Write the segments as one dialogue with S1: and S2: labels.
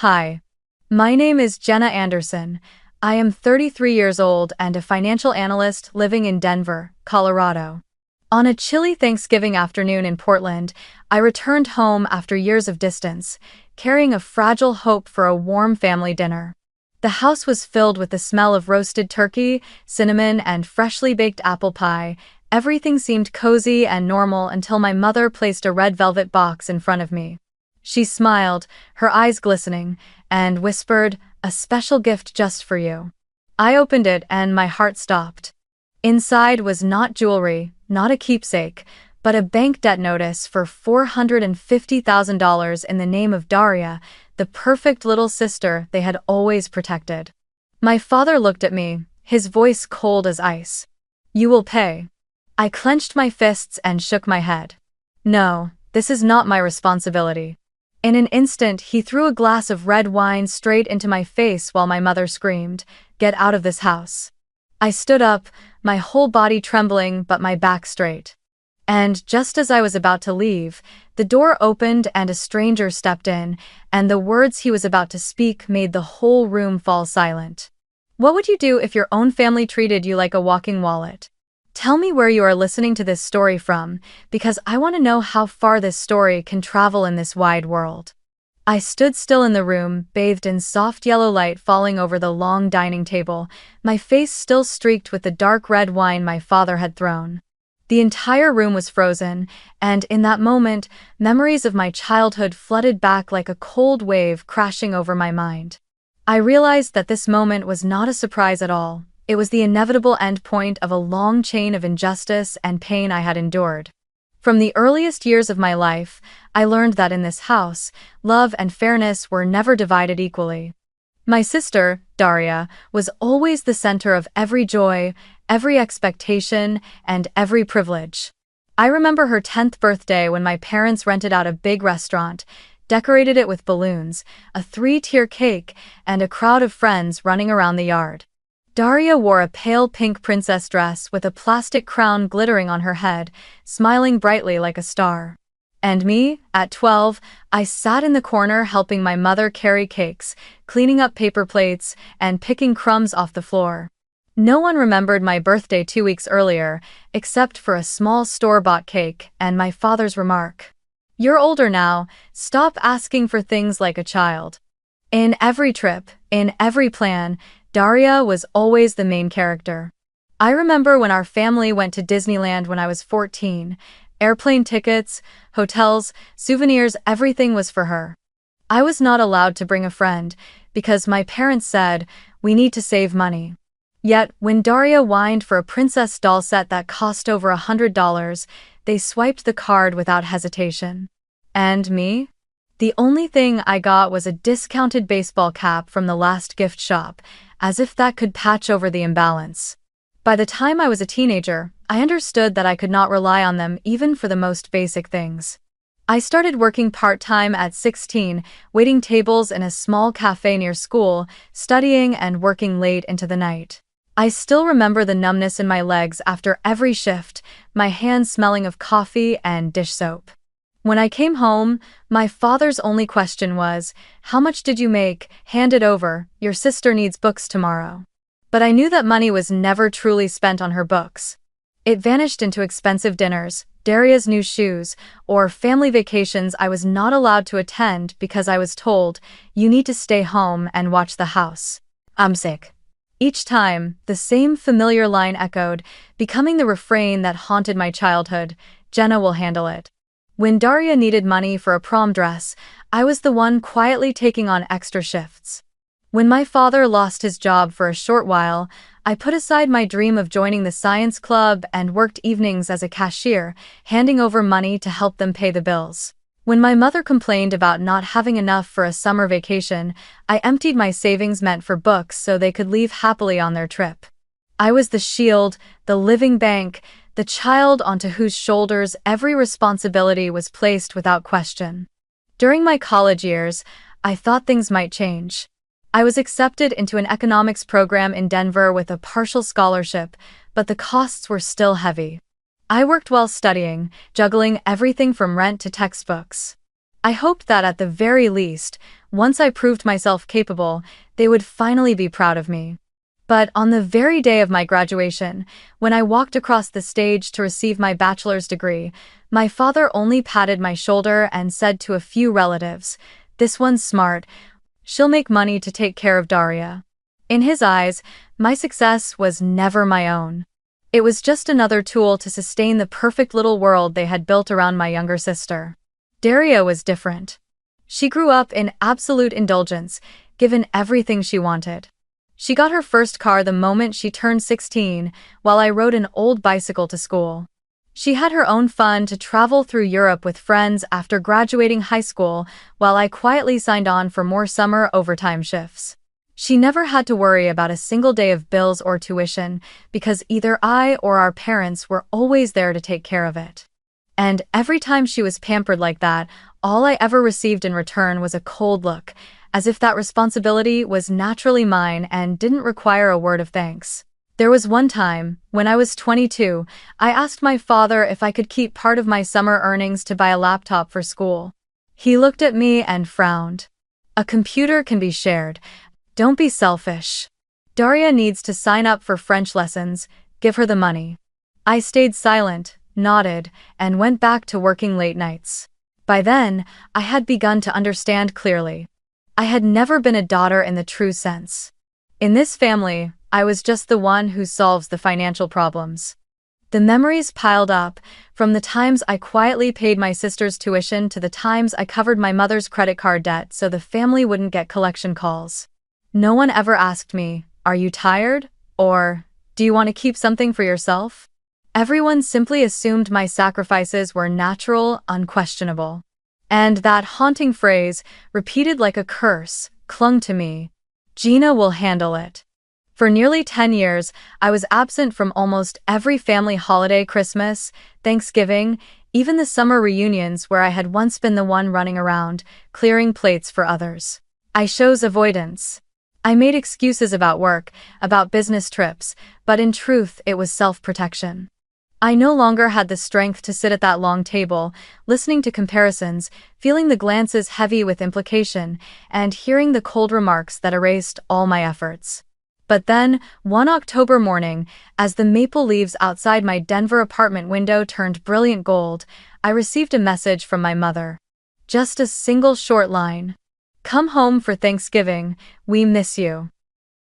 S1: Hi, my name is Jenna Anderson. I am 33 years old and a financial analyst living in Denver, Colorado. On a chilly Thanksgiving afternoon in Portland, I returned home after years of distance, carrying a fragile hope for a warm family dinner. The house was filled with the smell of roasted turkey, cinnamon, and freshly baked apple pie. Everything seemed cozy and normal until my mother placed a red velvet box in front of me. She smiled, her eyes glistening, and whispered, "A special gift just for you." I opened it and my heart stopped. Inside was not jewelry, not a keepsake, but a bank debt notice for $450,000 in the name of Daria, the perfect little sister they had always protected. My father looked at me, his voice cold as ice. "You will pay." I clenched my fists and shook my head. "No, this is not my responsibility." In an instant, he threw a glass of red wine straight into my face while my mother screamed, "Get out of this house." I stood up, my whole body trembling but my back straight. And just as I was about to leave, the door opened and a stranger stepped in, and the words he was about to speak made the whole room fall silent. "What would you do if your own family treated you like a walking wallet?" Tell me where you are listening to this story from, because I want to know how far this story can travel in this wide world. I stood still in the room, bathed in soft yellow light falling over the long dining table, my face still streaked with the dark red wine my father had thrown. The entire room was frozen, and in that moment, memories of my childhood flooded back like a cold wave crashing over my mind. I realized that this moment was not a surprise at all. It was the inevitable end point of a long chain of injustice and pain I had endured. From the earliest years of my life, I learned that in this house, love and fairness were never divided equally. My sister, Daria, was always the center of every joy, every expectation, and every privilege. I remember her 10th birthday when my parents rented out a big restaurant, decorated it with balloons, a 3-tier cake, and a crowd of friends running around the yard. Daria wore a pale pink princess dress with a plastic crown glittering on her head, smiling brightly like a star. And me, at 12, I sat in the corner helping my mother carry cakes, cleaning up paper plates, and picking crumbs off the floor. No one remembered my birthday 2 weeks earlier, except for a small store-bought cake and my father's remark, "You're older now, stop asking for things like a child." In every trip, in every plan, Daria was always the main character. I remember when our family went to Disneyland when I was 14. Airplane tickets, hotels, souvenirs, everything was for her. I was not allowed to bring a friend, because my parents said, "We need to save money." Yet, when Daria whined for a princess doll set that cost over $100, they swiped the card without hesitation. And me? The only thing I got was a discounted baseball cap from the last gift shop, as if that could patch over the imbalance. By the time I was a teenager, I understood that I could not rely on them even for the most basic things. I started working part-time at 16, waiting tables in a small cafe near school, studying and working late into the night. I still remember the numbness in my legs after every shift, my hands smelling of coffee and dish soap. When I came home, my father's only question was, "How much did you make? Hand it over, your sister needs books tomorrow." But I knew that money was never truly spent on her books. It vanished into expensive dinners, Daria's new shoes, or family vacations I was not allowed to attend because I was told, "You need to stay home and watch the house. I'm sick." Each time, the same familiar line echoed, becoming the refrain that haunted my childhood, "Jenna will handle it." When Daria needed money for a prom dress, I was the one quietly taking on extra shifts. When my father lost his job for a short while, I put aside my dream of joining the science club and worked evenings as a cashier, handing over money to help them pay the bills. When my mother complained about not having enough for a summer vacation, I emptied my savings meant for books so they could leave happily on their trip. I was the shield, the living bank, the child onto whose shoulders every responsibility was placed without question. During my college years, I thought things might change. I was accepted into an economics program in Denver with a partial scholarship, but the costs were still heavy. I worked while studying, juggling everything from rent to textbooks. I hoped that at the very least, once I proved myself capable, they would finally be proud of me. But on the very day of my graduation, when I walked across the stage to receive my bachelor's degree, my father only patted my shoulder and said to a few relatives, "This one's smart. She'll make money to take care of Daria." In his eyes, my success was never my own. It was just another tool to sustain the perfect little world they had built around my younger sister. Daria was different. She grew up in absolute indulgence, given everything she wanted. She got her first car the moment she turned 16, while I rode an old bicycle to school. She had her own fun to travel through Europe with friends after graduating high school, while I quietly signed on for more summer overtime shifts. She never had to worry about a single day of bills or tuition, because either I or our parents were always there to take care of it. And every time she was pampered like that, all I ever received in return was a cold look, as if that responsibility was naturally mine and didn't require a word of thanks. There was one time, when I was 22, I asked my father if I could keep part of my summer earnings to buy a laptop for school. He looked at me and frowned. "A computer can be shared. Don't be selfish. Daria needs to sign up for French lessons. Give her the money." I stayed silent, nodded, and went back to working late nights. By then, I had begun to understand clearly. I had never been a daughter in the true sense. In this family, I was just the one who solves the financial problems. The memories piled up, from the times I quietly paid my sister's tuition to the times I covered my mother's credit card debt so the family wouldn't get collection calls. No one ever asked me, "Are you tired?" or "Do you want to keep something for yourself?" Everyone simply assumed my sacrifices were natural, unquestionable. And that haunting phrase, repeated like a curse, clung to me. "Gina will handle it." For nearly 10 years, I was absent from almost every family holiday, Christmas, Thanksgiving, even the summer reunions where I had once been the one running around, clearing plates for others. I chose avoidance. I made excuses about work, about business trips, but in truth it was self-protection. I no longer had the strength to sit at that long table, listening to comparisons, feeling the glances heavy with implication, and hearing the cold remarks that erased all my efforts. But then, one October morning, as the maple leaves outside my Denver apartment window turned brilliant gold, I received a message from my mother. Just a single short line. "Come home for Thanksgiving, we miss you."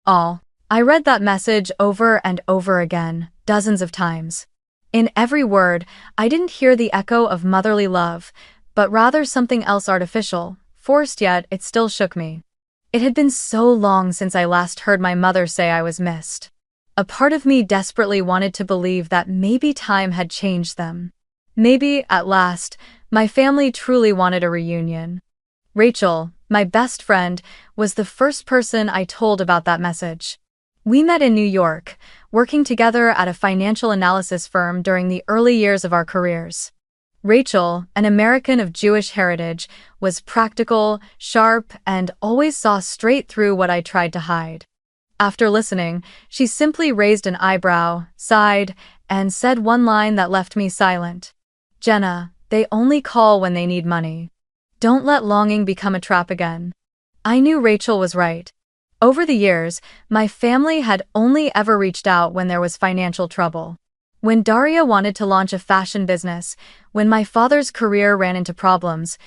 S1: All. I read that message over and over again, dozens of times. In every word, I didn't hear the echo of motherly love, but rather something else artificial, forced, yet it still shook me. It had been so long since I last heard my mother say I was missed. A part of me desperately wanted to believe that maybe time had changed them. Maybe, at last, my family truly wanted a reunion. Rachel, my best friend, was the first person I told about that message. We met in New York, working together at a financial analysis firm during the early years of our careers. Rachel, an American of Jewish heritage, was practical, sharp, and always saw straight through what I tried to hide. After listening, she simply raised an eyebrow, sighed, and said one line that left me silent. "Jenna, they only call when they need money. Don't let longing become a trap again." I knew Rachel was right. Over the years, my family had only ever reached out when there was financial trouble. When Daria wanted to launch a fashion business, when my father's career ran into problems,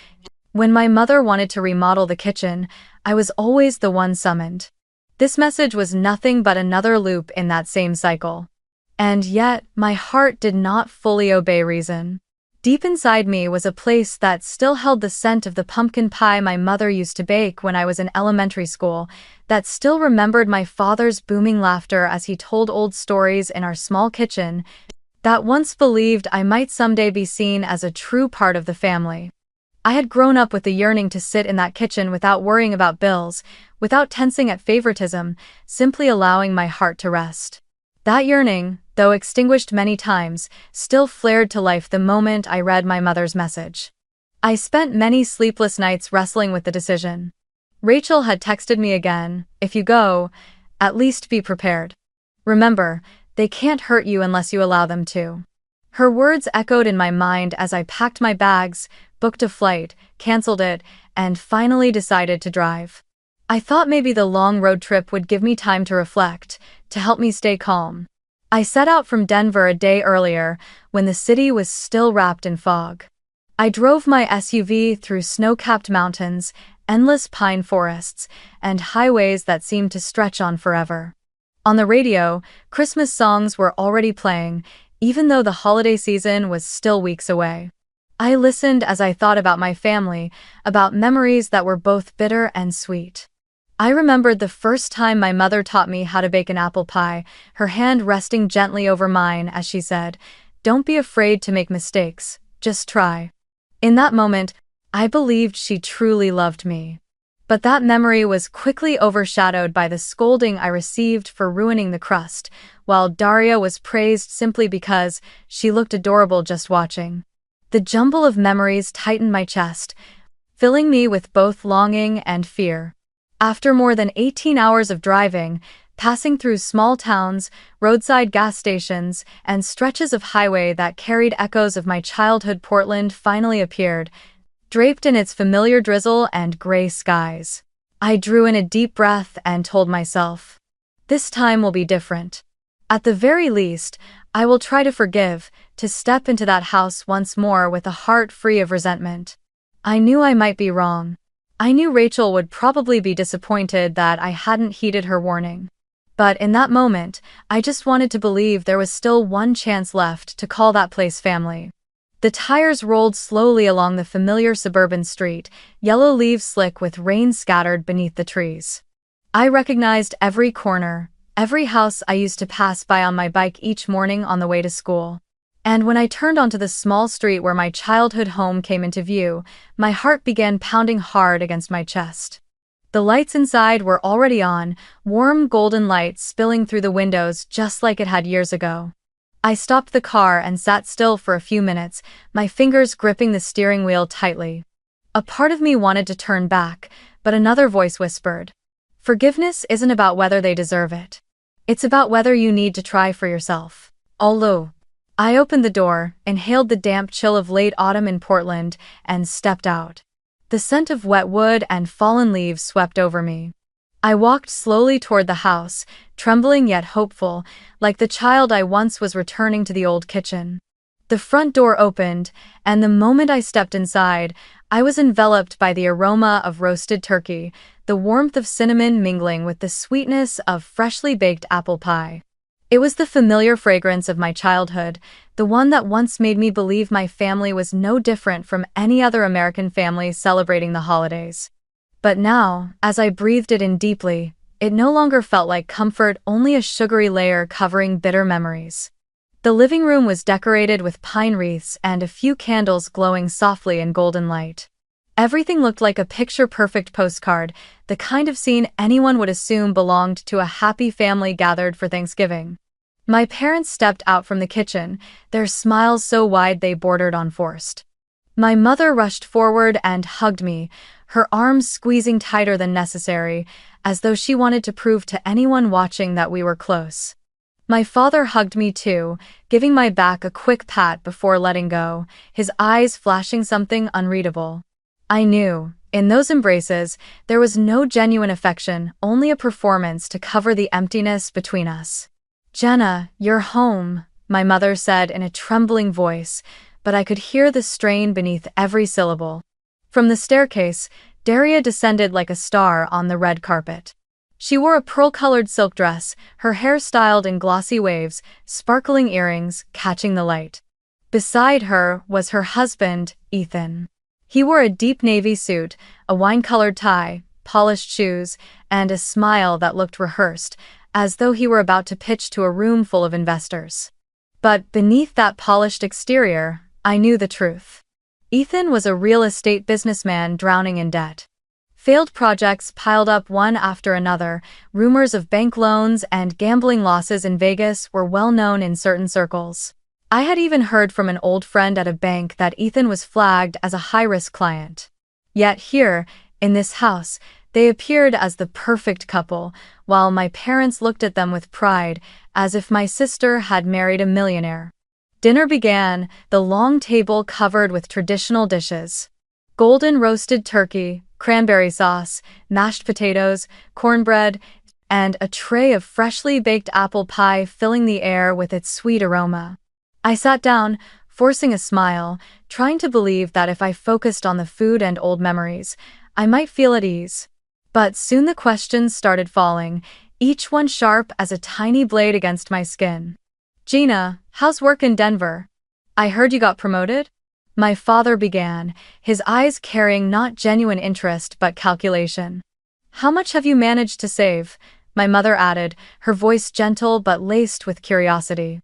S1: when my mother wanted to remodel the kitchen, I was always the one summoned. This message was nothing but another loop in that same cycle. And yet, my heart did not fully obey reason. Deep inside me was a place that still held the scent of the pumpkin pie my mother used to bake when I was in elementary school, that still remembered my father's booming laughter as he told old stories in our small kitchen, that once believed I might someday be seen as a true part of the family. I had grown up with the yearning to sit in that kitchen without worrying about bills, without tensing at favoritism, simply allowing my heart to rest. That yearning, though extinguished many times, still flared to life the moment I read my mother's message. I spent many sleepless nights wrestling with the decision. Rachel had texted me again, "If you go, at least be prepared. Remember, they can't hurt you unless you allow them to." Her words echoed in my mind as I packed my bags, booked a flight, canceled it, and finally decided to drive. I thought maybe the long road trip would give me time to reflect, to help me stay calm. I set out from Denver a day earlier, when the city was still wrapped in fog. I drove my SUV through snow-capped mountains, endless pine forests, and highways that seemed to stretch on forever. On the radio, Christmas songs were already playing, even though the holiday season was still weeks away. I listened as I thought about my family, about memories that were both bitter and sweet. I remembered the first time my mother taught me how to bake an apple pie, her hand resting gently over mine as she said, "Don't be afraid to make mistakes, just try." In that moment, I believed she truly loved me. But that memory was quickly overshadowed by the scolding I received for ruining the crust, while Daria was praised simply because she looked adorable just watching. The jumble of memories tightened my chest, filling me with both longing and fear. After more than 18 hours of driving, passing through small towns, roadside gas stations, and stretches of highway that carried echoes of my childhood, Portland finally appeared, draped in its familiar drizzle and gray skies. I drew in a deep breath and told myself, this time will be different. At the very least, I will try to forgive, to step into that house once more with a heart free of resentment. I knew I might be wrong. I knew Rachel would probably be disappointed that I hadn't heeded her warning. But in that moment, I just wanted to believe there was still one chance left to call that place family. The tires rolled slowly along the familiar suburban street, yellow leaves slick with rain scattered beneath the trees. I recognized every corner, every house I used to pass by on my bike each morning on the way to school. And when I turned onto the small street where my childhood home came into view, my heart began pounding hard against my chest. The lights inside were already on, warm golden light spilling through the windows just like it had years ago. I stopped the car and sat still for a few minutes, my fingers gripping the steering wheel tightly. A part of me wanted to turn back, but another voice whispered, "Forgiveness isn't about whether they deserve it. It's about whether you need to try for yourself." Although I opened the door, inhaled the damp chill of late autumn in Portland, and stepped out. The scent of wet wood and fallen leaves swept over me. I walked slowly toward the house, trembling yet hopeful, like the child I once was returning to the old kitchen. The front door opened, and the moment I stepped inside, I was enveloped by the aroma of roasted turkey, the warmth of cinnamon mingling with the sweetness of freshly baked apple pie. It was the familiar fragrance of my childhood, the one that once made me believe my family was no different from any other American family celebrating the holidays. But now, as I breathed it in deeply, it no longer felt like comfort, only a sugary layer covering bitter memories. The living room was decorated with pine wreaths and a few candles glowing softly in golden light. Everything looked like a picture-perfect postcard, the kind of scene anyone would assume belonged to a happy family gathered for Thanksgiving. My parents stepped out from the kitchen, their smiles so wide they bordered on forced. My mother rushed forward and hugged me, her arms squeezing tighter than necessary, as though she wanted to prove to anyone watching that we were close. My father hugged me too, giving my back a quick pat before letting go, his eyes flashing something unreadable. I knew, in those embraces, there was no genuine affection, only a performance to cover the emptiness between us. "Jenna, you're home," my mother said in a trembling voice, but I could hear the strain beneath every syllable. From the staircase, Daria descended like a star on the red carpet. She wore a pearl-colored silk dress, her hair styled in glossy waves, sparkling earrings catching the light. Beside her was her husband, Ethan. He wore a deep navy suit, a wine-colored tie, polished shoes, and a smile that looked rehearsed, as though he were about to pitch to a room full of investors. But beneath that polished exterior, I knew the truth. Ethan was a real estate businessman drowning in debt. Failed projects piled up one after another, rumors of bank loans and gambling losses in Vegas were well known in certain circles. I had even heard from an old friend at a bank that Ethan was flagged as a high-risk client. Yet here, in this house, they appeared as the perfect couple, while my parents looked at them with pride, as if my sister had married a millionaire. Dinner began, the long table covered with traditional dishes. Golden roasted turkey, cranberry sauce, mashed potatoes, cornbread, and a tray of freshly baked apple pie filling the air with its sweet aroma. I sat down, forcing a smile, trying to believe that if I focused on the food and old memories, I might feel at ease. But soon the questions started falling, each one sharp as a tiny blade against my skin. "Gina, how's work in Denver? I heard you got promoted?" My father began, his eyes carrying not genuine interest but calculation. "How much have you managed to save?" my mother added, her voice gentle but laced with curiosity.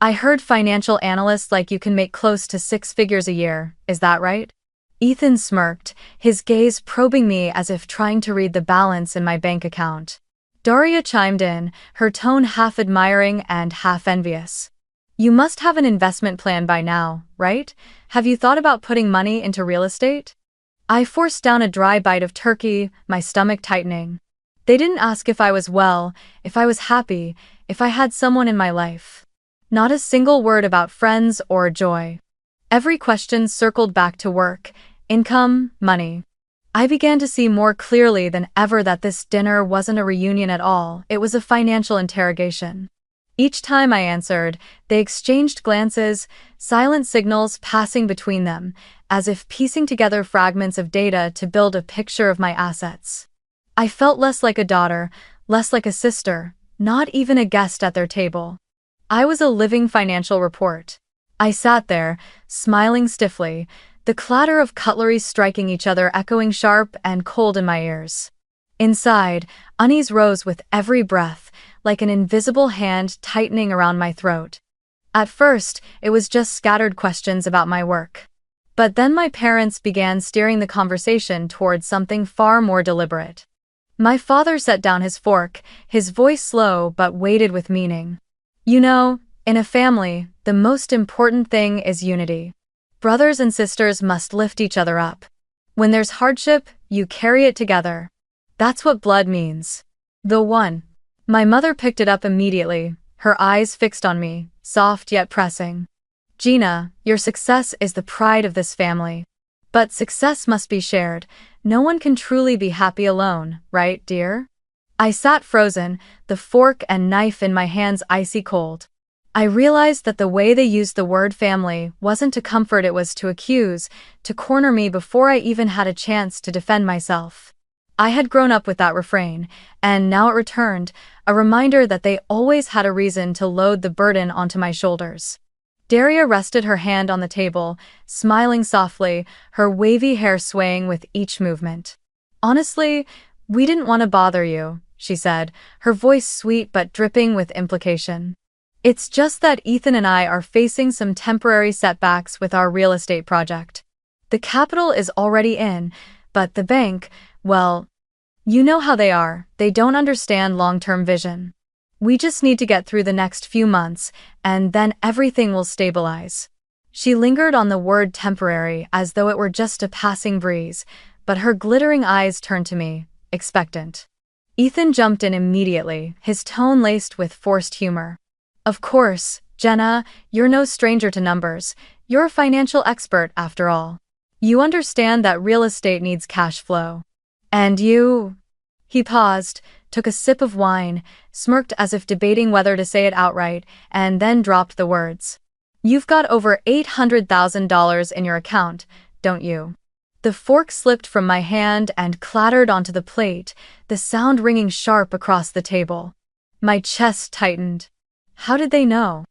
S1: "I heard financial analysts like you can make close to 6 figures a year, is that right?" Ethan smirked, his gaze probing me as if trying to read the balance in my bank account. Daria chimed in, her tone half admiring and half envious. "You must have an investment plan by now, right? Have you thought about putting money into real estate?" I forced down a dry bite of turkey, my stomach tightening. They didn't ask if I was well, if I was happy, if I had someone in my life. Not a single word about friends or joy. Every question circled back to work, income, money. I began to see more clearly than ever that this dinner wasn't a reunion at all, it was a financial interrogation. Each time I answered, they exchanged glances, silent signals passing between them, as if piecing together fragments of data to build a picture of my assets. I felt less like a daughter, less like a sister, not even a guest at their table. I was a living financial report. I sat there, smiling stiffly, the clatter of cutlery striking each other echoing sharp and cold in my ears. Inside, unease rose with every breath, like an invisible hand tightening around my throat. At first, it was just scattered questions about my work. But then my parents began steering the conversation towards something far more deliberate. My father set down his fork, his voice slow but weighted with meaning. "You know, in a family, the most important thing is unity. Brothers and sisters must lift each other up. When there's hardship, you carry it together. That's what blood means." The one. My mother picked it up immediately, her eyes fixed on me, soft yet pressing. "Gina, your success is the pride of this family. But success must be shared. No one can truly be happy alone, right, dear?" I sat frozen, the fork and knife in my hands icy cold. I realized that the way they used the word family wasn't to comfort, it was to accuse, to corner me before I even had a chance to defend myself. I had grown up with that refrain, and now it returned, a reminder that they always had a reason to load the burden onto my shoulders. Daria rested her hand on the table, smiling softly, her wavy hair swaying with each movement. "Honestly, we didn't want to bother you," she said, her voice sweet but dripping with implication. "It's just that Ethan and I are facing some temporary setbacks with our real estate project. The capital is already in, but the bank, well, you know how they are, they don't understand long-term vision. We just need to get through the next few months, and then everything will stabilize." She lingered on the word temporary as though it were just a passing breeze, but her glittering eyes turned to me, expectant. Ethan jumped in immediately, his tone laced with forced humor. "Of course, Jenna, you're no stranger to numbers. You're a financial expert after all. You understand that real estate needs cash flow. And you—" He paused, took a sip of wine, smirked as if debating whether to say it outright, and then dropped the words. "You've got over $800,000 in your account, don't you?" The fork slipped from my hand and clattered onto the plate, the sound ringing sharp across the table. My chest tightened. How did they know?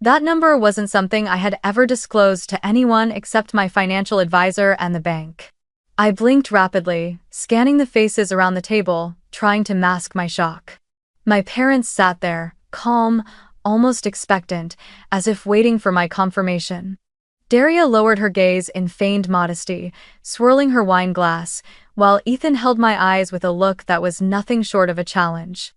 S1: That number wasn't something I had ever disclosed to anyone except my financial advisor and the bank. I blinked rapidly, scanning the faces around the table, trying to mask my shock. My parents sat there, calm, almost expectant, as if waiting for my confirmation. Daria lowered her gaze in feigned modesty, swirling her wine glass, while Ethan held my eyes with a look that was nothing short of a challenge.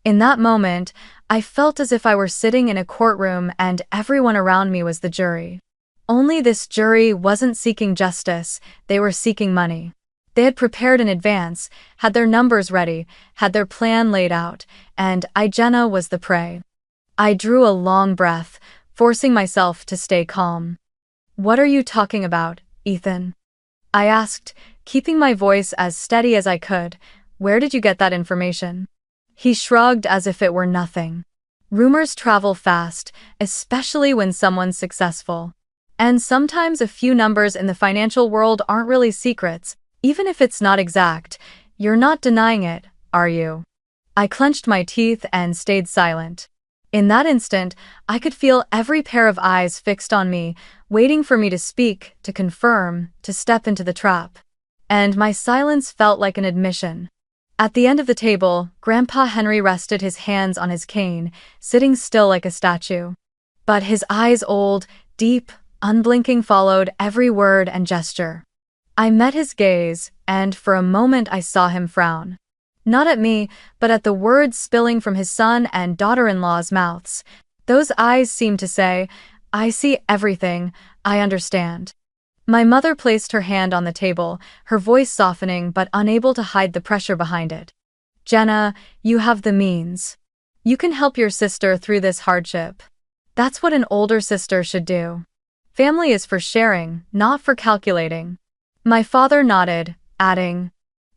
S1: In that moment, I felt as if I were sitting in a courtroom and everyone around me was the jury. Only this jury wasn't seeking justice, they were seeking money. They had prepared in advance, had their numbers ready, had their plan laid out, and I, Jenna, was the prey. I drew a long breath, forcing myself to stay calm. "What are you talking about, Ethan?" I asked, keeping my voice as steady as I could. "Where did you get that information?" He shrugged as if it were nothing. "Rumors travel fast, especially when someone's successful. And sometimes a few numbers in the financial world aren't really secrets, even if it's not exact. You're not denying it, are you?" I clenched my teeth and stayed silent. In that instant, I could feel every pair of eyes fixed on me, waiting for me to speak, to confirm, to step into the trap. And my silence felt like an admission. At the end of the table, Grandpa Henry rested his hands on his cane, sitting still like a statue. But his eyes, old, deep, unblinking, followed every word and gesture. I met his gaze, and for a moment I saw him frown. Not at me, but at the words spilling from his son and daughter-in-law's mouths. Those eyes seemed to say, "I see everything, I understand." My mother placed her hand on the table, her voice softening but unable to hide the pressure behind it. "Jenna, you have the means. You can help your sister through this hardship. That's what an older sister should do. Family is for sharing, not for calculating." My father nodded, adding,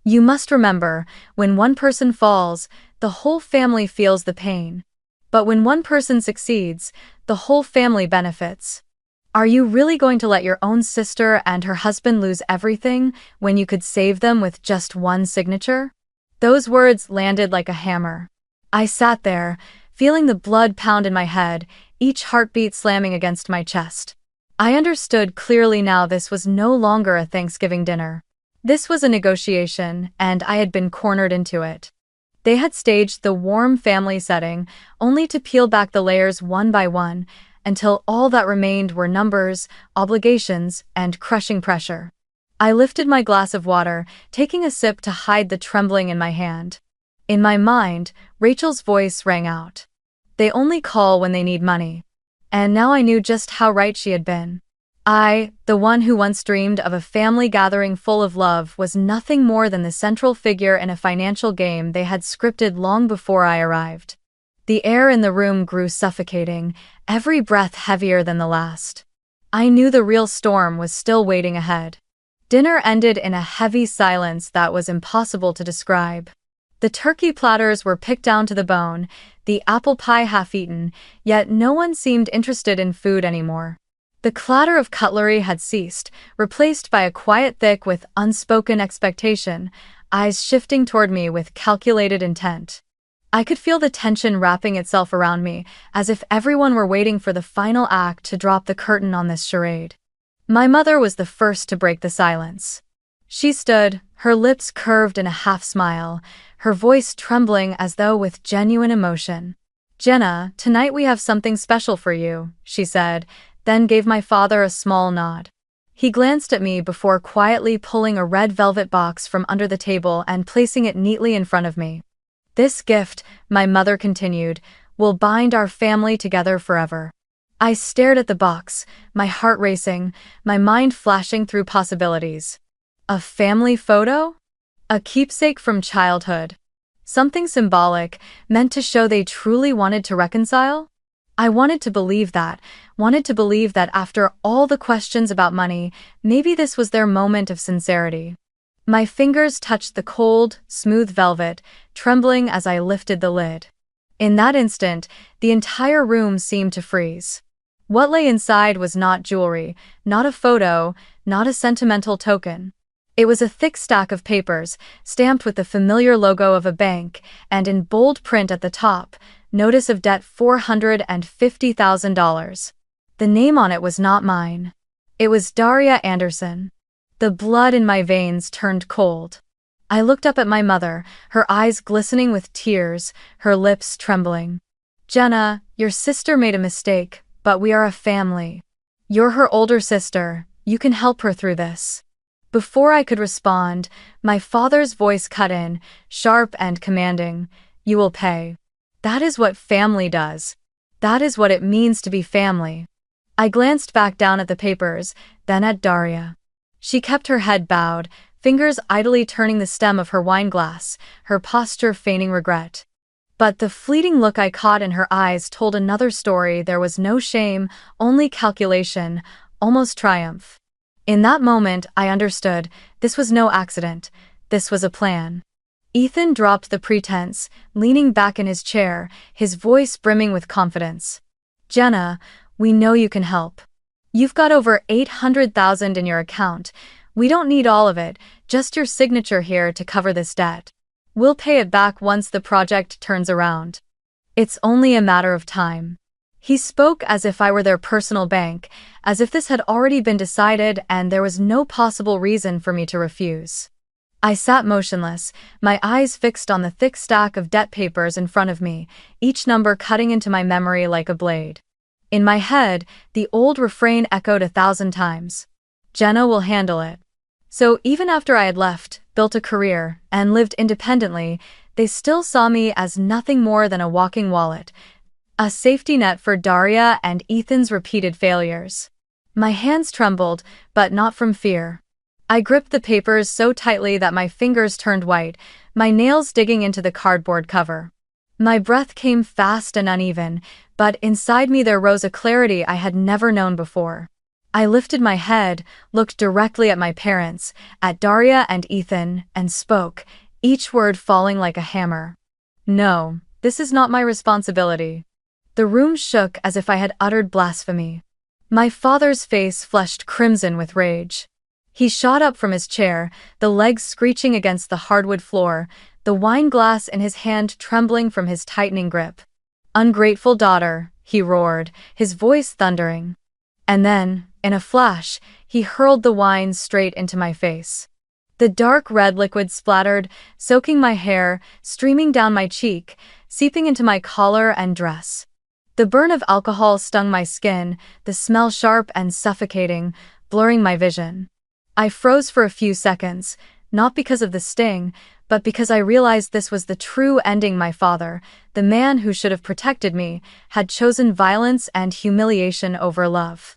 S1: "You must remember, when one person falls, the whole family feels the pain. But when one person succeeds, the whole family benefits. Are you really going to let your own sister and her husband lose everything when you could save them with just one signature?" Those words landed like a hammer. I sat there, feeling the blood pound in my head, each heartbeat slamming against my chest. I understood clearly now this was no longer a Thanksgiving dinner. This was a negotiation, and I had been cornered into it. They had staged the warm family setting, only to peel back the layers one by one, until all that remained were numbers, obligations, and crushing pressure. I lifted my glass of water, taking a sip to hide the trembling in my hand. In my mind, Rachel's voice rang out. "They only call when they need money." And now I knew just how right she had been. I, the one who once dreamed of a family gathering full of love, was nothing more than the central figure in a financial game they had scripted long before I arrived. The air in the room grew suffocating, every breath heavier than the last. I knew the real storm was still waiting ahead. Dinner ended in a heavy silence that was impossible to describe. The turkey platters were picked down to the bone, the apple pie half-eaten, yet no one seemed interested in food anymore. The clatter of cutlery had ceased, replaced by a quiet thick with unspoken expectation, eyes shifting toward me with calculated intent. I could feel the tension wrapping itself around me, as if everyone were waiting for the final act to drop the curtain on this charade. My mother was the first to break the silence. She stood, her lips curved in a half-smile, her voice trembling as though with genuine emotion. "Jenna, tonight we have something special for you," she said, then gave my father a small nod. He glanced at me before quietly pulling a red velvet box from under the table and placing it neatly in front of me. "This gift," my mother continued, "will bind our family together forever." I stared at the box, my heart racing, my mind flashing through possibilities. A family photo? A keepsake from childhood? Something symbolic, meant to show they truly wanted to reconcile? I wanted to believe that after all the questions about money, maybe this was their moment of sincerity. My fingers touched the cold, smooth velvet, trembling as I lifted the lid. In that instant, the entire room seemed to freeze. What lay inside was not jewelry, not a photo, not a sentimental token. It was a thick stack of papers, stamped with the familiar logo of a bank, and in bold print at the top, notice of debt $450,000. The name on it was not mine. It was Daria Anderson. The blood in my veins turned cold. I looked up at my mother, her eyes glistening with tears, her lips trembling. "Jenna, your sister made a mistake, but we are a family. You're her older sister, you can help her through this." Before I could respond, my father's voice cut in, sharp and commanding. "You will pay. That is what family does. That is what it means to be family." I glanced back down at the papers, then at Daria. She kept her head bowed, fingers idly turning the stem of her wine glass, her posture feigning regret. But the fleeting look I caught in her eyes told another story. There was no shame, only calculation, almost triumph. In that moment, I understood. This was no accident. This was a plan. Ethan dropped the pretense, leaning back in his chair, his voice brimming with confidence. Jenna, we know you can help. You've got over 800,000 in your account. We don't need all of it, just your signature here to cover this debt. We'll pay it back once the project turns around. It's only a matter of time. He spoke as if I were their personal bank, as if this had already been decided and there was no possible reason for me to refuse. I sat motionless, my eyes fixed on the thick stack of debt papers in front of me, each number cutting into my memory like a blade. In my head, the old refrain echoed 1,000 times. Jenna will handle it. So even after I had left, built a career, and lived independently, they still saw me as nothing more than a walking wallet, a safety net for Daria and Ethan's repeated failures. My hands trembled, but not from fear. I gripped the papers so tightly that my fingers turned white, my nails digging into the cardboard cover. My breath came fast and uneven, but inside me there rose a clarity I had never known before. I lifted my head, looked directly at my parents, at Daria and Ethan, and spoke, each word falling like a hammer. No, this is not my responsibility. The room shook as if I had uttered blasphemy. My father's face flushed crimson with rage. He shot up from his chair, the legs screeching against the hardwood floor, the wine glass in his hand trembling from his tightening grip. Ungrateful daughter, he roared, his voice thundering. And then, in a flash, he hurled the wine straight into my face. The dark red liquid splattered, soaking my hair, streaming down my cheek, seeping into my collar and dress. The burn of alcohol stung my skin, the smell sharp and suffocating, blurring my vision. I froze for a few seconds, not because of the sting, but because I realized this was the true ending. My father, the man who should have protected me, had chosen violence and humiliation over love.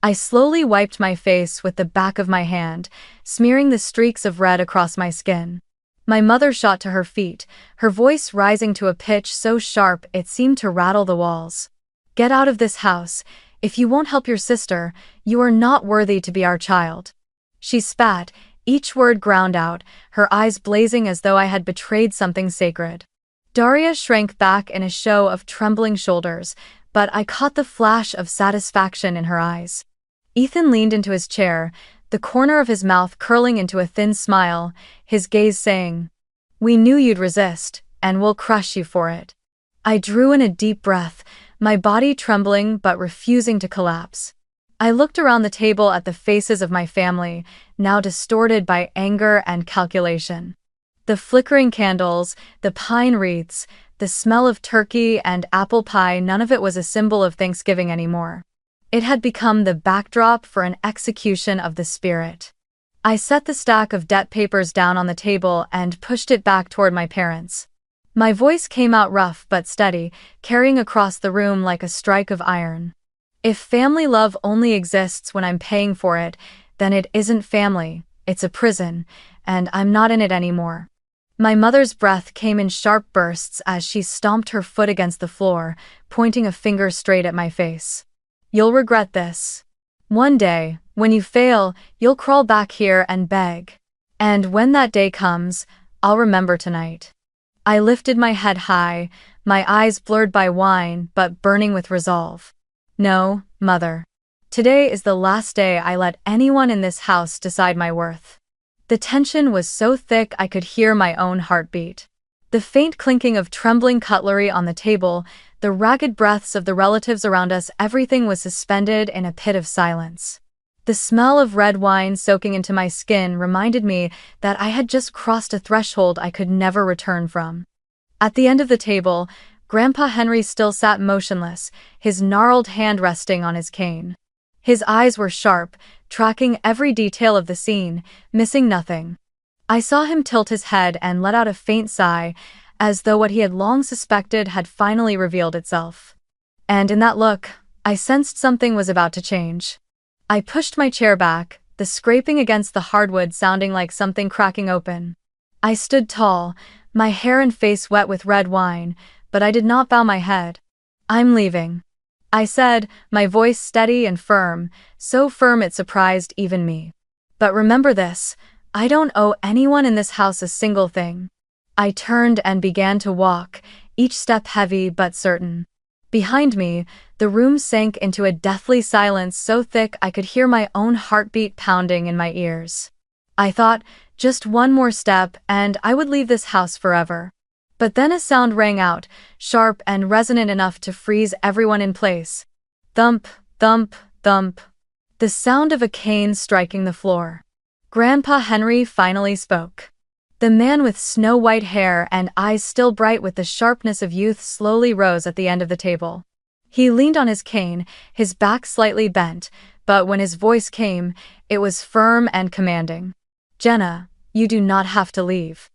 S1: I slowly wiped my face with the back of my hand, smearing the streaks of red across my skin. My mother shot to her feet, her voice rising to a pitch so sharp it seemed to rattle the walls. Get out of this house. If you won't help your sister, you are not worthy to be our child. She spat, each word ground out, her eyes blazing as though I had betrayed something sacred. Daria shrank back in a show of trembling shoulders, but I caught the flash of satisfaction in her eyes. Ethan leaned into his chair, the corner of his mouth curling into a thin smile, his gaze saying, "We knew you'd resist, and we'll crush you for it." I drew in a deep breath, my body trembling but refusing to collapse. I looked around the table at the faces of my family, now distorted by anger and calculation. The flickering candles, the pine wreaths, the smell of turkey and apple pie, none of it was a symbol of Thanksgiving anymore. It had become the backdrop for an execution of the spirit. I set the stack of debt papers down on the table and pushed it back toward my parents. My voice came out rough but steady, carrying across the room like a strike of iron. If family love only exists when I'm paying for it, then it isn't family, it's a prison, and I'm not in it anymore. My mother's breath came in sharp bursts as she stomped her foot against the floor, pointing a finger straight at my face. You'll regret this. One day, when you fail, you'll crawl back here and beg. And when that day comes, I'll remember tonight. I lifted my head high, my eyes blurred by wine but burning with resolve. No, Mother. Today is the last day I let anyone in this house decide my worth. The tension was so thick I could hear my own heartbeat. The faint clinking of trembling cutlery on the table, the ragged breaths of the relatives around us, everything was suspended in a pit of silence. The smell of red wine soaking into my skin reminded me that I had just crossed a threshold I could never return from. At the end of the table, Grandpa Henry still sat motionless, his gnarled hand resting on his cane. His eyes were sharp, tracking every detail of the scene, missing nothing. I saw him tilt his head and let out a faint sigh, as though what he had long suspected had finally revealed itself. And in that look, I sensed something was about to change. I pushed my chair back, the scraping against the hardwood sounding like something cracking open. I stood tall, my hair and face wet with red wine, but I did not bow my head. "I'm leaving," I said, my voice steady and firm, so firm it surprised even me. "But remember this, I don't owe anyone in this house a single thing." I turned and began to walk, each step heavy but certain. Behind me, the room sank into a deathly silence so thick I could hear my own heartbeat pounding in my ears. I thought, just one more step and I would leave this house forever. But then a sound rang out, sharp and resonant enough to freeze everyone in place. Thump, thump, thump. The sound of a cane striking the floor. Grandpa Henry finally spoke. The man with snow-white hair and eyes still bright with the sharpness of youth slowly rose at the end of the table. He leaned on his cane, his back slightly bent, but when his voice came, it was firm and commanding. "Jenna, you do not have to leave."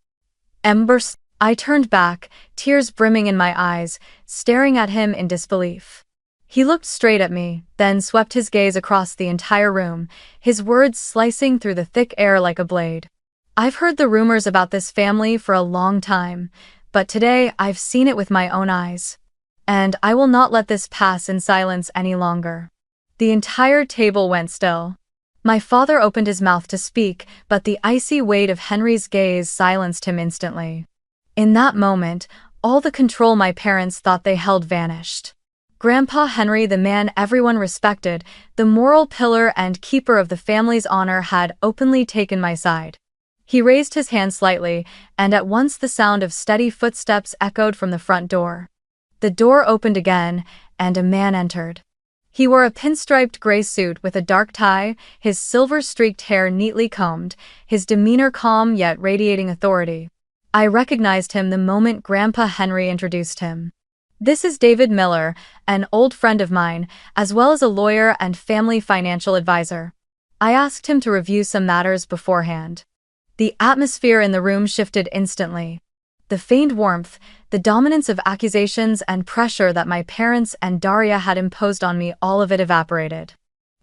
S1: Embers. I turned back, tears brimming in my eyes, staring at him in disbelief. He looked straight at me, then swept his gaze across the entire room, his words slicing through the thick air like a blade. "I've heard the rumors about this family for a long time, but today I've seen it with my own eyes. And I will not let this pass in silence any longer." The entire table went still. My father opened his mouth to speak, but the icy weight of Henry's gaze silenced him instantly. In that moment, all the control my parents thought they held vanished. Grandpa Henry, the man everyone respected, the moral pillar and keeper of the family's honor, had openly taken my side. He raised his hand slightly, and at once the sound of steady footsteps echoed from the front door. The door opened again, and a man entered. He wore a pinstriped gray suit with a dark tie, his silver-streaked hair neatly combed, his demeanor calm yet radiating authority. I recognized him the moment Grandpa Henry introduced him. "This is David Miller, an old friend of mine, as well as a lawyer and family financial advisor." I asked him to review some matters beforehand. The atmosphere in the room shifted instantly. The faint warmth, the dominance of accusations and pressure that my parents and Daria had imposed on me, all of it evaporated.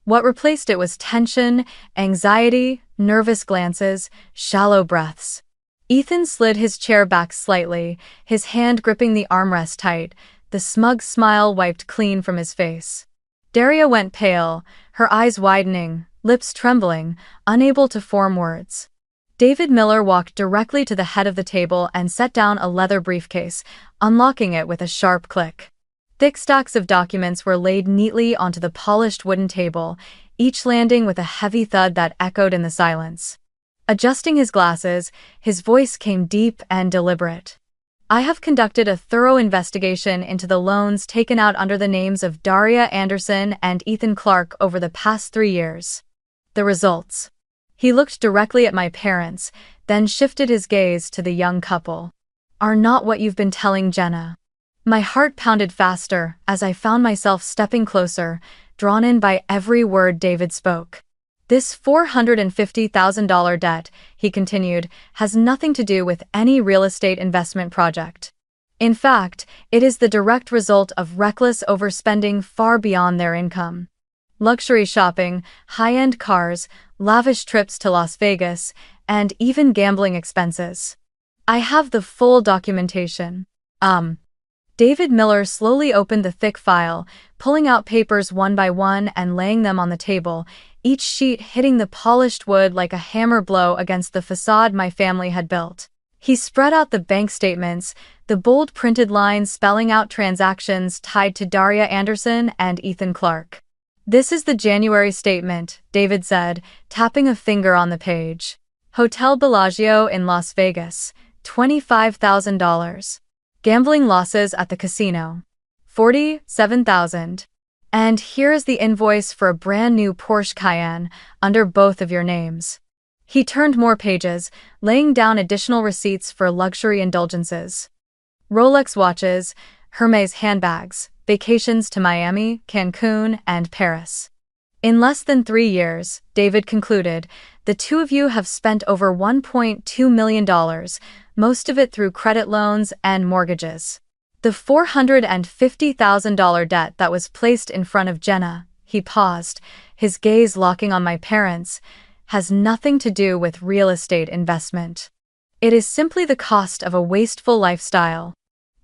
S1: What replaced it was tension, anxiety, nervous glances, shallow breaths. Ethan slid his chair back slightly, his hand gripping the armrest tight, the smug smile wiped clean from his face. Daria went pale, her eyes widening, lips trembling, unable to form words. David Miller walked directly to the head of the table and set down a leather briefcase, unlocking it with a sharp click. Thick stacks of documents were laid neatly onto the polished wooden table, each landing with a heavy thud that echoed in the silence. Adjusting his glasses, his voice came deep and deliberate. "I have conducted a thorough investigation into the loans taken out under the names of Daria Anderson and Ethan Clark over the past 3 years. The results." He looked directly at my parents, then shifted his gaze to the young couple. "Are not what you've been telling Jenna." My heart pounded faster as I found myself stepping closer, drawn in by every word David spoke. "This $450,000 debt," he continued, "has nothing to do with any real estate investment project. In fact, it is the direct result of reckless overspending far beyond their income. Luxury shopping, high-end cars, lavish trips to Las Vegas, and even gambling expenses. I have the full documentation." David Miller slowly opened the thick file, pulling out papers one by one and laying them on the table, each sheet hitting the polished wood like a hammer blow against the facade my family had built. He spread out the bank statements, the bold printed lines spelling out transactions tied to Daria Anderson and Ethan Clark. "This is the January statement," David said, tapping a finger on the page. "Hotel Bellagio in Las Vegas, $25,000. Gambling losses at the casino, $47,000. And here is the invoice for a brand new Porsche Cayenne, under both of your names." He turned more pages, laying down additional receipts for luxury indulgences. Rolex watches, Hermes handbags, vacations to Miami, Cancun, and Paris. "In less than 3 years," David concluded, "the two of you have spent over $1.2 million, most of it through credit loans and mortgages. The $450,000 debt that was placed in front of Jenna," he paused, his gaze locking on my parents, "has nothing to do with real estate investment. It is simply the cost of a wasteful lifestyle."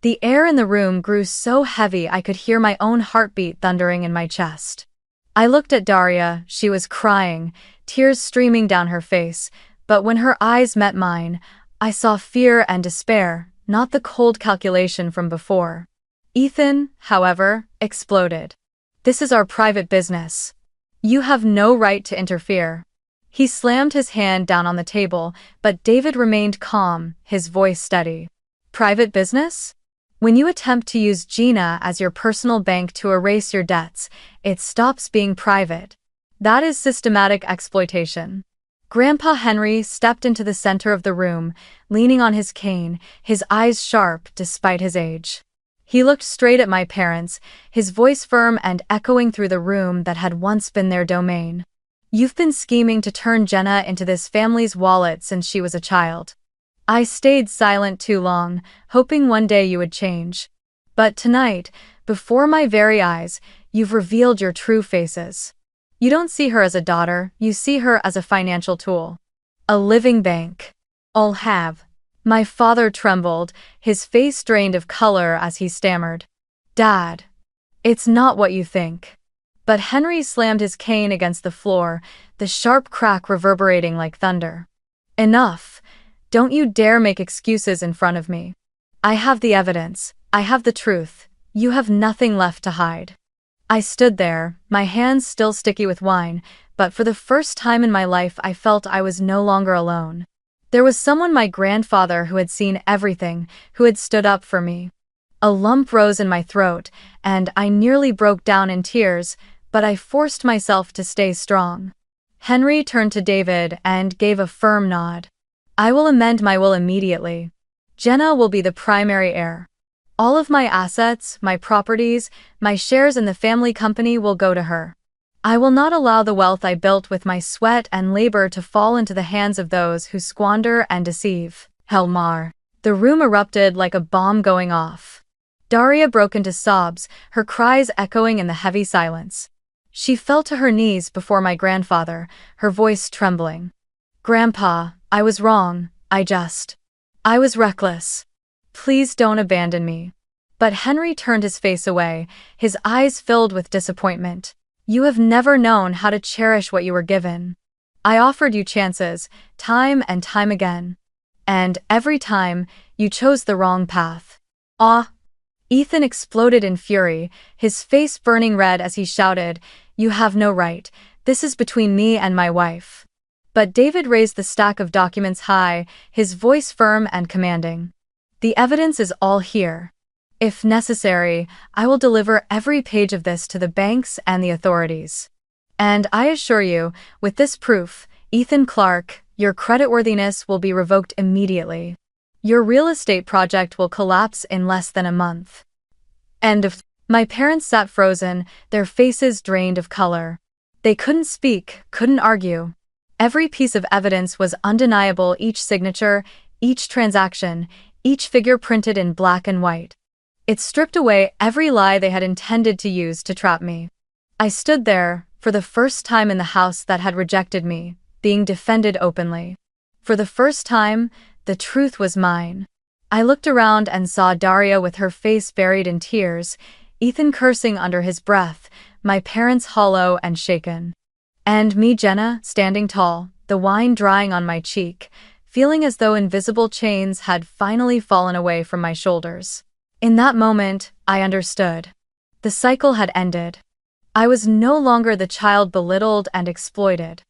S1: The air in the room grew so heavy I could hear my own heartbeat thundering in my chest. I looked at Daria. She was crying, tears streaming down her face, but when her eyes met mine, I saw fear and despair, not the cold calculation from before. Ethan, however, exploded. "This is our private business. You have no right to interfere." He slammed his hand down on the table, but David remained calm, his voice steady. "Private business? When you attempt to use Gina as your personal bank to erase your debts, it stops being private. That is systematic exploitation." Grandpa Henry stepped into the center of the room, leaning on his cane, his eyes sharp despite his age. He looked straight at my parents, his voice firm and echoing through the room that had once been their domain. "You've been scheming to turn Jenna into this family's wallet since she was a child. I stayed silent too long, hoping one day you would change. But tonight, before my very eyes, you've revealed your true faces. You don't see her as a daughter, you see her as a financial tool. A living bank. All have." My father trembled, his face drained of color as he stammered. "Dad, it's not what you think." But Henry slammed his cane against the floor, the sharp crack reverberating like thunder. "Enough. Don't you dare make excuses in front of me. I have the evidence, I have the truth, you have nothing left to hide." I stood there, my hands still sticky with wine, but for the first time in my life I felt I was no longer alone. There was someone, my grandfather, who had seen everything, who had stood up for me. A lump rose in my throat, and I nearly broke down in tears, but I forced myself to stay strong. Henry turned to David and gave a firm nod. "I will amend my will immediately. Jenna will be the primary heir. All of my assets, my properties, my shares in the family company will go to her. I will not allow the wealth I built with my sweat and labor to fall into the hands of those who squander and deceive." Helmar. The room erupted like a bomb going off. Daria broke into sobs, her cries echoing in the heavy silence. She fell to her knees before my grandfather, her voice trembling. "Grandpa, I was wrong, I was reckless. Please don't abandon me." But Henry turned his face away, his eyes filled with disappointment. "You have never known how to cherish what you were given. I offered you chances, time and time again. And every time, you chose the wrong path." "Ah!" Ethan exploded in fury, his face burning red as he shouted, "You have no right. This is between me and my wife." But David raised the stack of documents high, his voice firm and commanding. "The evidence is all here. If necessary, I will deliver every page of this to the banks and the authorities. And I assure you, with this proof, Ethan Clark, your creditworthiness will be revoked immediately. Your real estate project will collapse in less than a month." End of. My parents sat frozen, their faces drained of color. They couldn't speak, couldn't argue. Every piece of evidence was undeniable, each signature, each transaction, each figure printed in black and white. It stripped away every lie they had intended to use to trap me. I stood there, for the first time in the house that had rejected me, being defended openly. For the first time, the truth was mine. I looked around and saw Daria with her face buried in tears, Ethan cursing under his breath, my parents hollow and shaken. And me, Jenna, standing tall, the wine drying on my cheek, feeling as though invisible chains had finally fallen away from my shoulders. In that moment, I understood. The cycle had ended. I was no longer the child belittled and exploited.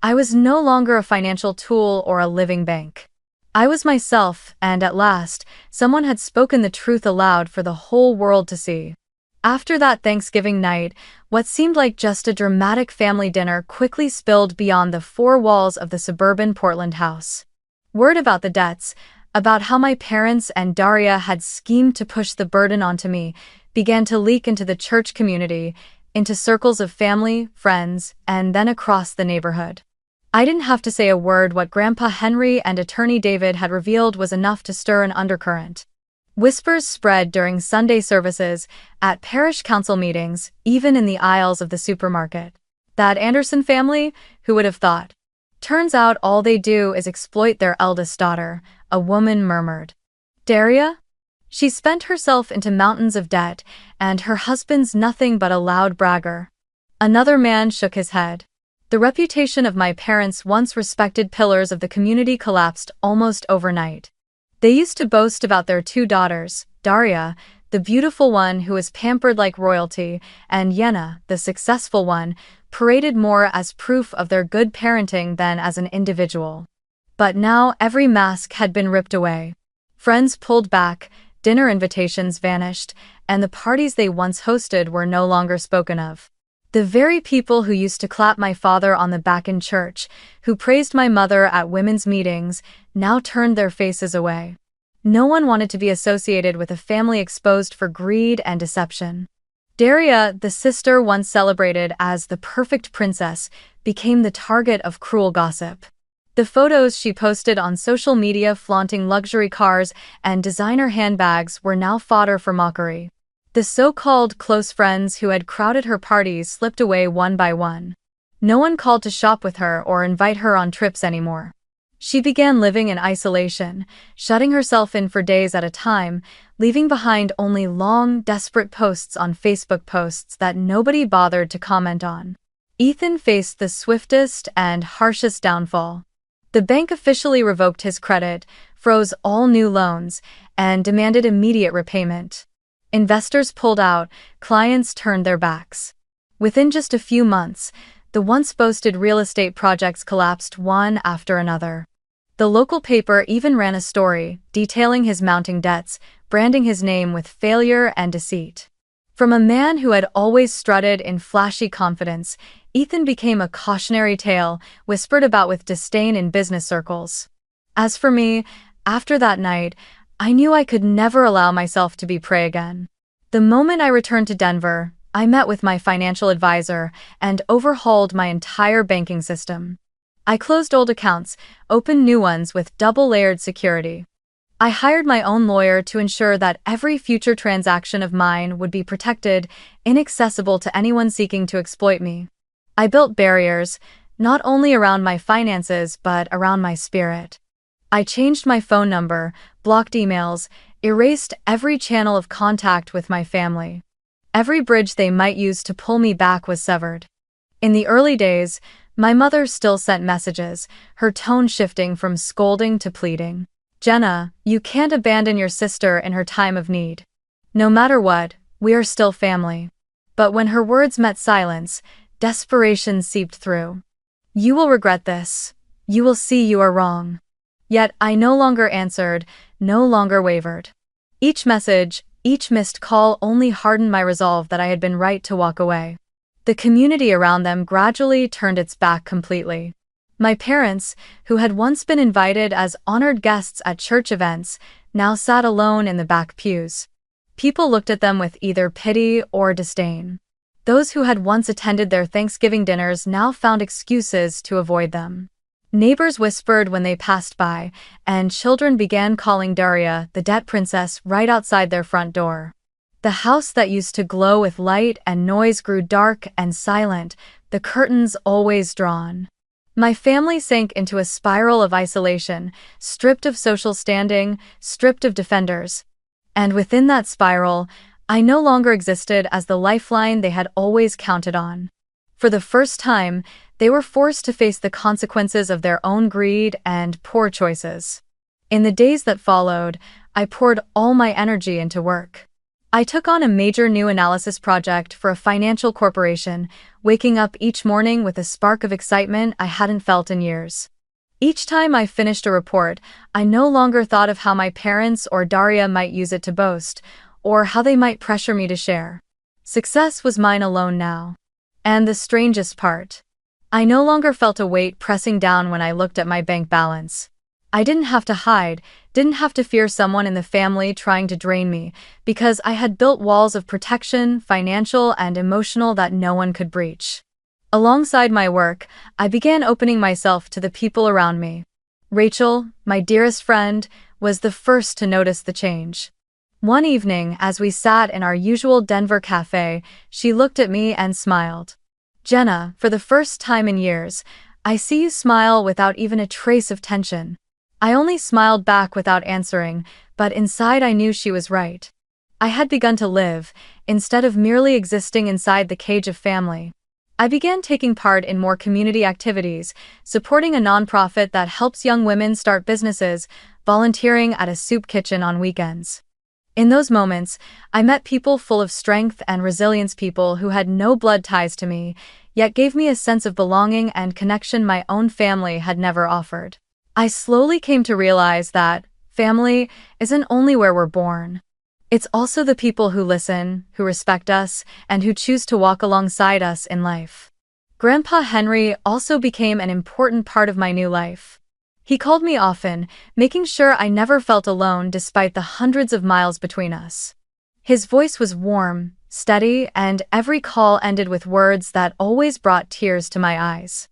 S1: I was no longer a financial tool or a living bank. I was myself, and at last, someone had spoken the truth aloud for the whole world to see. After that Thanksgiving night, what seemed like just a dramatic family dinner quickly spilled beyond the four walls of the suburban Portland house. Word about the debts, about how my parents and Daria had schemed to push the burden onto me, began to leak into the church community, into circles of family, friends, and then across the neighborhood. I didn't have to say a word. What Grandpa Henry and Attorney David had revealed was enough to stir an undercurrent. Whispers spread during Sunday services, at parish council meetings, even in the aisles of the supermarket. That Anderson family? Who would have thought? Turns out all they do is exploit their eldest daughter, a woman murmured. Daria? She spent herself into mountains of debt, and her husband's nothing but a loud bragger. Another man shook his head. The reputation of my parents' once respected pillars of the community collapsed almost overnight. They used to boast about their two daughters, Daria, the beautiful one who was pampered like royalty, and Yena, the successful one, paraded more as proof of their good parenting than as an individual. But now every mask had been ripped away. Friends pulled back, dinner invitations vanished, and the parties they once hosted were no longer spoken of. The very people who used to clap my father on the back in church, who praised my mother at women's meetings, now turned their faces away. No one wanted to be associated with a family exposed for greed and deception. Daria, the sister once celebrated as the perfect princess, became the target of cruel gossip. The photos she posted on social media flaunting luxury cars and designer handbags were now fodder for mockery. The so-called close friends who had crowded her parties slipped away one by one. No one called to shop with her or invite her on trips anymore. She began living in isolation, shutting herself in for days at a time, leaving behind only long, desperate posts on Facebook posts that nobody bothered to comment on. Ethan faced the swiftest and harshest downfall. The bank officially revoked his credit, froze all new loans, and demanded immediate repayment. Investors pulled out, clients turned their backs. Within just a few months, the once boasted real estate projects collapsed one after another. The local paper even ran a story detailing his mounting debts, branding his name with failure and deceit. From a man who had always strutted in flashy confidence, Ethan became a cautionary tale whispered about with disdain in business circles. As for me, after that night, I knew I could never allow myself to be prey again. The moment I returned to Denver, I met with my financial advisor and overhauled my entire banking system. I closed old accounts, opened new ones with double-layered security. I hired my own lawyer to ensure that every future transaction of mine would be protected, inaccessible to anyone seeking to exploit me. I built barriers, not only around my finances but around my spirit. I changed my phone number, blocked emails, erased every channel of contact with my family. Every bridge they might use to pull me back was severed. In the early days, my mother still sent messages, her tone shifting from scolding to pleading. "Jenna, you can't abandon your sister in her time of need. No matter what, we are still family." But when her words met silence, desperation seeped through. "You will regret this. You will see you are wrong." Yet I no longer answered, no longer wavered. Each message, each missed call only hardened my resolve that I had been right to walk away. The community around them gradually turned its back completely. My parents, who had once been invited as honored guests at church events, now sat alone in the back pews. People looked at them with either pity or disdain. Those who had once attended their Thanksgiving dinners now found excuses to avoid them. Neighbors whispered when they passed by, and children began calling Daria the debt princess right outside their front door. The house that used to glow with light and noise grew dark and silent, the curtains always drawn. My family sank into a spiral of isolation, stripped of social standing, stripped of defenders. And within that spiral, I no longer existed as the lifeline they had always counted on. For the first time, they were forced to face the consequences of their own greed and poor choices. In the days that followed, I poured all my energy into work. I took on a major new analysis project for a financial corporation, waking up each morning with a spark of excitement I hadn't felt in years. Each time I finished a report, I no longer thought of how my parents or Daria might use it to boast, or how they might pressure me to share. Success was mine alone now. And the strangest part, I no longer felt a weight pressing down when I looked at my bank balance. I didn't have to hide, didn't have to fear someone in the family trying to drain me, because I had built walls of protection, financial and emotional, that no one could breach. Alongside my work, I began opening myself to the people around me. Rachel, my dearest friend, was the first to notice the change. One evening, as we sat in our usual Denver cafe, she looked at me and smiled. "Jenna, for the first time in years, I see you smile without even a trace of tension." I only smiled back without answering, but inside I knew she was right. I had begun to live, instead of merely existing inside the cage of family. I began taking part in more community activities, supporting a nonprofit that helps young women start businesses, volunteering at a soup kitchen on weekends. In those moments, I met people full of strength and resilience, people who had no blood ties to me, yet gave me a sense of belonging and connection my own family had never offered. I slowly came to realize that family isn't only where we're born. It's also the people who listen, who respect us, and who choose to walk alongside us in life. Grandpa Henry also became an important part of my new life. He called me often, making sure I never felt alone despite the hundreds of miles between us. His voice was warm, steady, and every call ended with words that always brought tears to my eyes.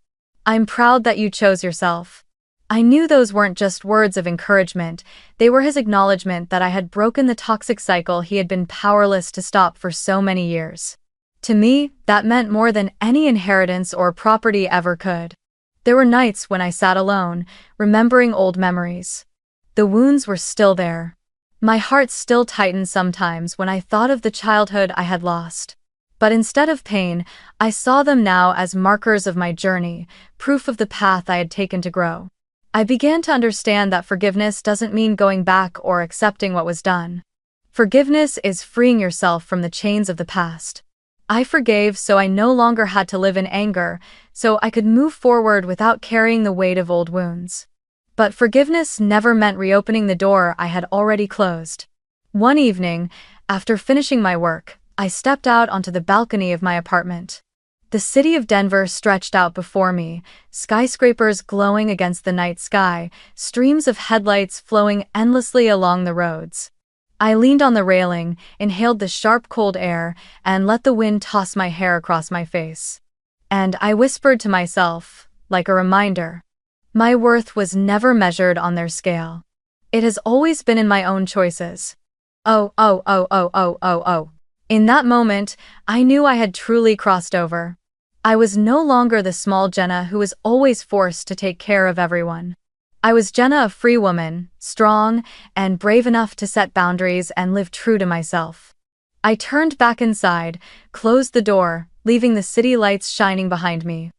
S1: "I'm proud that you chose yourself." I knew those weren't just words of encouragement, they were his acknowledgement that I had broken the toxic cycle he had been powerless to stop for so many years. To me, that meant more than any inheritance or property ever could. There were nights when I sat alone, remembering old memories. The wounds were still there. My heart still tightened sometimes when I thought of the childhood I had lost. But instead of pain, I saw them now as markers of my journey, proof of the path I had taken to grow. I began to understand that forgiveness doesn't mean going back or accepting what was done. Forgiveness is freeing yourself from the chains of the past. I forgave so I no longer had to live in anger, so I could move forward without carrying the weight of old wounds. But forgiveness never meant reopening the door I had already closed. One evening, after finishing my work, I stepped out onto the balcony of my apartment. The city of Denver stretched out before me, skyscrapers glowing against the night sky, streams of headlights flowing endlessly along the roads. I leaned on the railing, inhaled the sharp cold air, and let the wind toss my hair across my face. And I whispered to myself, like a reminder, my worth was never measured on their scale. It has always been in my own choices. Oh. In that moment, I knew I had truly crossed over. I was no longer the small Jenna who was always forced to take care of everyone. I was Jenna, a free woman, strong and brave enough to set boundaries and live true to myself. I turned back inside, closed the door, leaving the city lights shining behind me.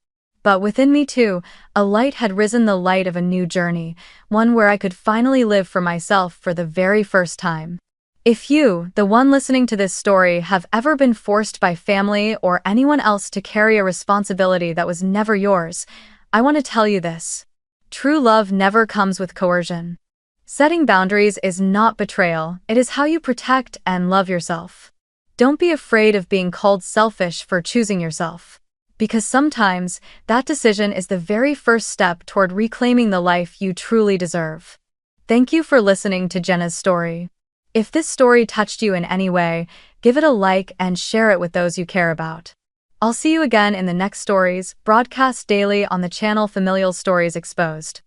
S1: But within me too, a light had risen, the light of a new journey, one where I could finally live for myself for the very first time. If you, the one listening to this story, have ever been forced by family or anyone else to carry a responsibility that was never yours, I want to tell you this. True love never comes with coercion. Setting boundaries is not betrayal, it is how you protect and love yourself. Don't be afraid of being called selfish for choosing yourself. Because sometimes, that decision is the very first step toward reclaiming the life you truly deserve. Thank you for listening to Jenna's story. If this story touched you in any way, give it a like and share it with those you care about. I'll see you again in the next stories, broadcast daily on the channel Familial Stories Exposed.